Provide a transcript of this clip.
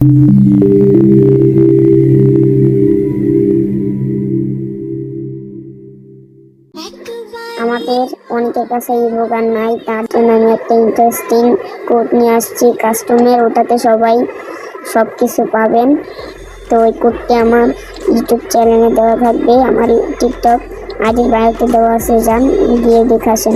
আমাদের অনেকের কাছে ইবো গান নাই, তার জন্য আমি একটা ইন্টারেস্টিং কোড নিয়ে আসছি কাস্টমের, ওটাতে সবাই সবকিছু পাবেন। তো ওই কোডটি আমার ইউটিউব চ্যানেলে দেওয়া থাকবে, আমার টিকটক আইডির বায়োতে দেওয়া আছে, যান গিয়ে দেখে আসেন।